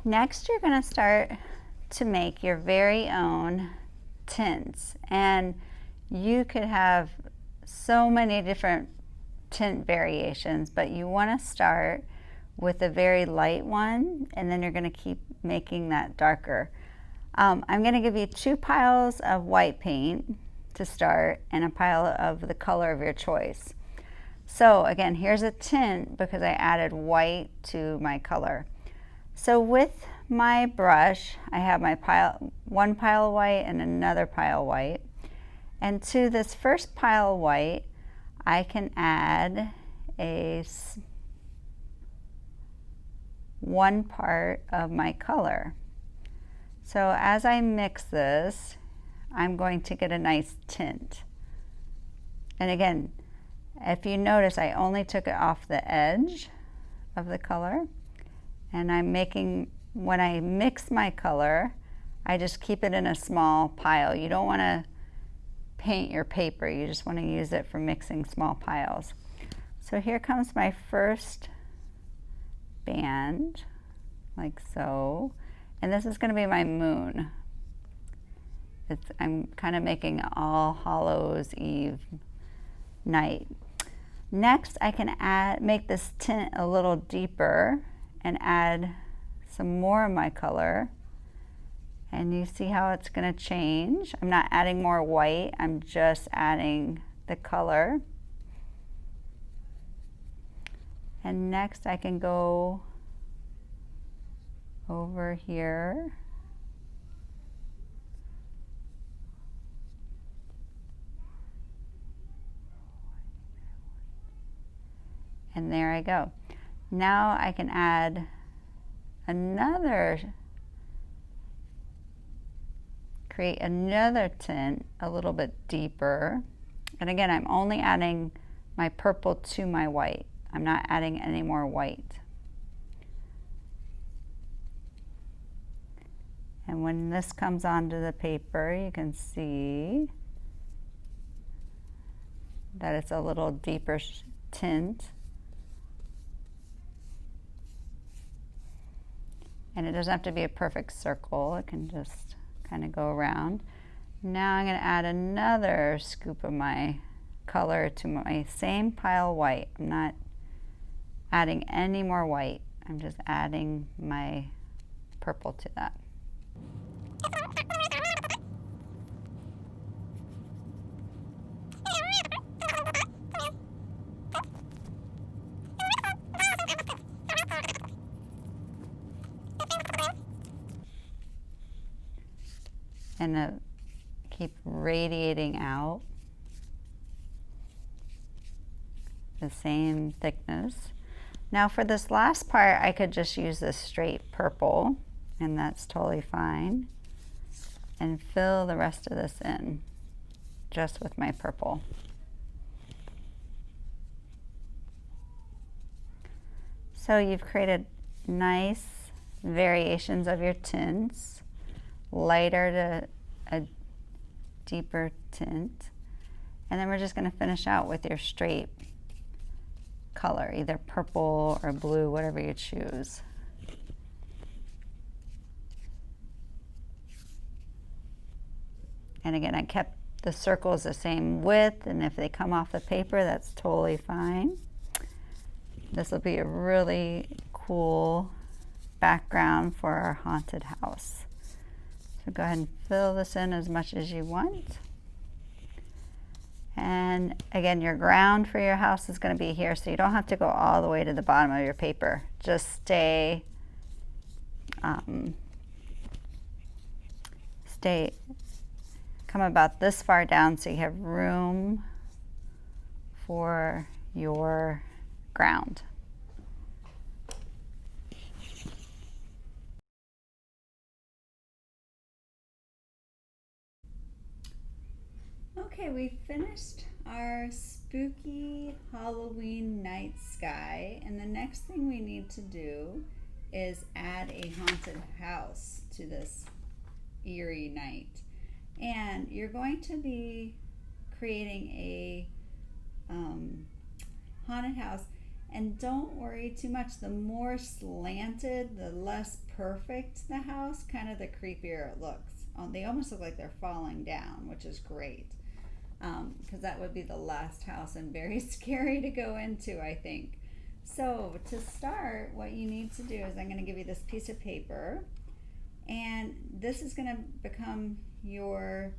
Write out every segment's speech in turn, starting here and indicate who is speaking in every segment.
Speaker 1: Next, you're going to start to make your very own tints, and you could have so many different tint variations, but you want to start with a very light one, and then you're going to keep making that darker. I'm going to give you 2 piles of white paint to start and a pile of the color of your choice. So again, here's a tint because I added white to my color. So with my brush, I have my one pile of white and another pile of white. And to this first pile of white, I can add one part of my color. So as I mix this, I'm going to get a nice tint. And again, if you notice, I only took it off the edge of the color. And I'm making, when I mix my color, I just keep it in a small pile. You don't want to paint your paper, you just want to use it for mixing small piles. So here comes my first band, like so. And this is going to be my moon. I'm kind of making All Hallows Eve night. Next, I can make this tint a little deeper and add some more of my color. And you see how it's going to change. I'm not adding more white, I'm just adding the color. And next I can go over here. And there I go. Now I can add create another tint a little bit deeper. And again, I'm only adding my purple to my white. I'm not adding any more white. And when this comes onto the paper, you can see that it's a little deeper tint. And it doesn't have to be a perfect circle, it can just kind of go around. Now I'm going to add another scoop of my color to my same pile of white. I'm not adding any more white, I'm just adding my purple to that. And keep radiating out the same thickness. Now for this last part, I could just use this straight purple, and that's totally fine, and fill the rest of this in just with my purple. So you've created nice variations of your tints, lighter to a deeper tint, and then we're just going to finish out with your straight color, either purple or blue, whatever you choose. And again, I kept the circles the same width, and if they come off the paper, that's totally fine. This will be a really cool background for our haunted house. So go ahead and fill this in as much as you want. And again, your ground for your house is going to be here, so you don't have to go all the way to the bottom of your paper. Just stay come about this far down so you have room for your ground. Okay, we finished our spooky Halloween night sky, and the next thing we need to do is add a haunted house to this eerie night. And you're going to be creating a haunted house, And don't worry too much. The more slanted, the less perfect the house, kind of the creepier it looks. They almost look like they're falling down, which is great. Because that would be the last house and very scary to go into, I think. So to start, what you need to do is I'm going to give you this piece of paper, and this is going to become your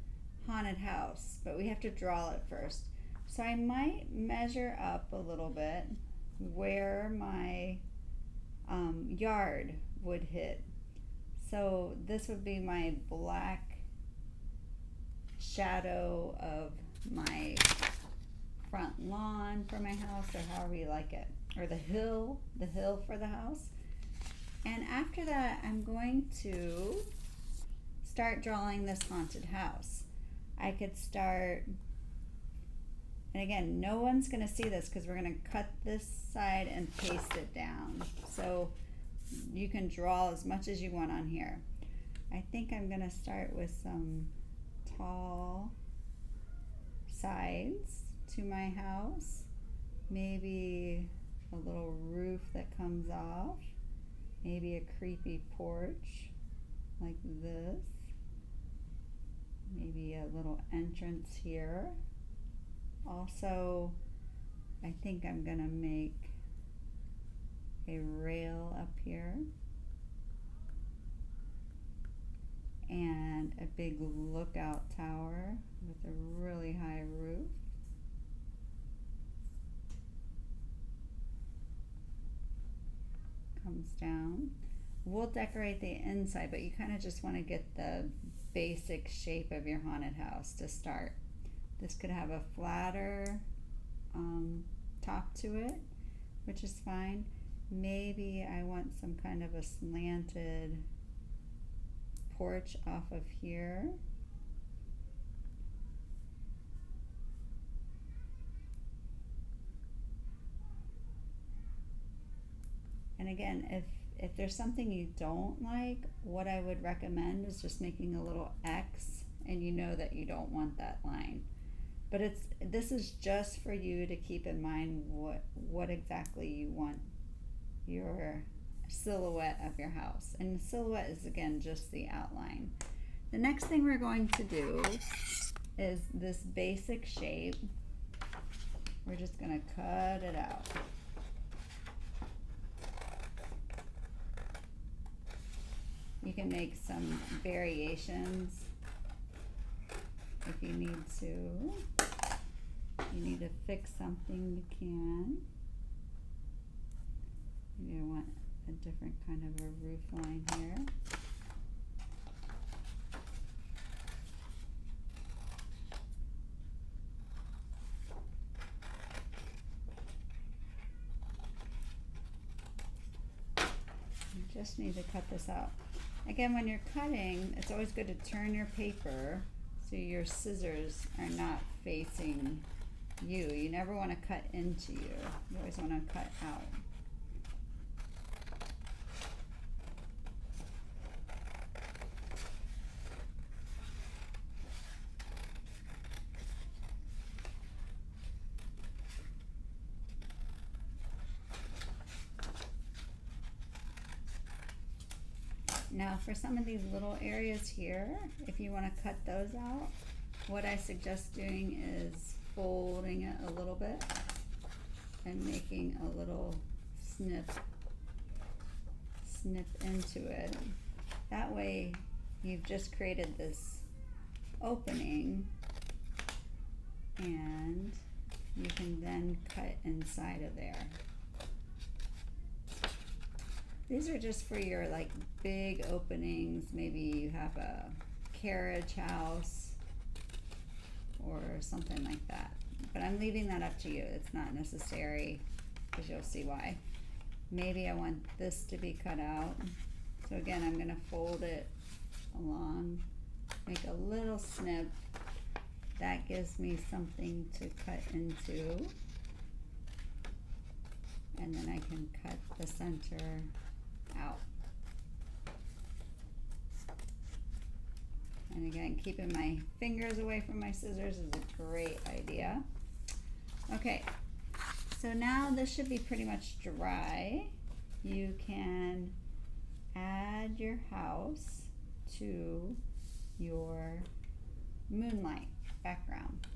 Speaker 1: haunted house, but we have to draw it first. So I might measure up a little bit where my yard would hit. So this would be my black shadow of my front lawn for my house, or however you like it, or the hill for the house. And after that, I'm going to start drawing this haunted house. I could start, and again, no one's gonna see this because we're gonna cut this side and paste it down. So you can draw as much as you want on here. I think I'm gonna start with some tall sides to my house, maybe a little roof that comes off, maybe a creepy porch like this, maybe a little entrance here. Also, I think I'm gonna make a rail up here and a big lookout tower with a really high roof. Comes down. We'll decorate the inside, but you kind of just want to get the basic shape of your haunted house to start. This could have a flatter top to it, which is fine. Maybe I want some kind of a slanted porch off of here. And again, if there's something you don't like, what I would recommend is just making a little X, and you know that you don't want that line. But this is just for you to keep in mind what exactly you want your silhouette of your house. And the silhouette is, again, just the outline. The next thing we're going to do is this basic shape. We're just going to cut it out. You can make some variations if you need to. If you need to fix something, you can. Maybe I want a different kind of a roof line here. You just need to cut this out. Again, when you're cutting, it's always good to turn your paper so your scissors are not facing you. You never want to cut into you. You always want to cut out. Now for some of these little areas here, if you want to cut those out, what I suggest doing is folding it a little bit and making a little snip into it. That way you've just created this opening, and you can then cut inside of there. These are just for your like big openings. Maybe you have a carriage house or something like that. But I'm leaving that up to you. It's not necessary, because you'll see why. Maybe I want this to be cut out. So again, I'm going to fold it along, make a little snip. That gives me something to cut into. And then I can cut the center out. And again, keeping my fingers away from my scissors is a great idea. Okay, so now this should be pretty much dry. You can add your house to your moonlight background.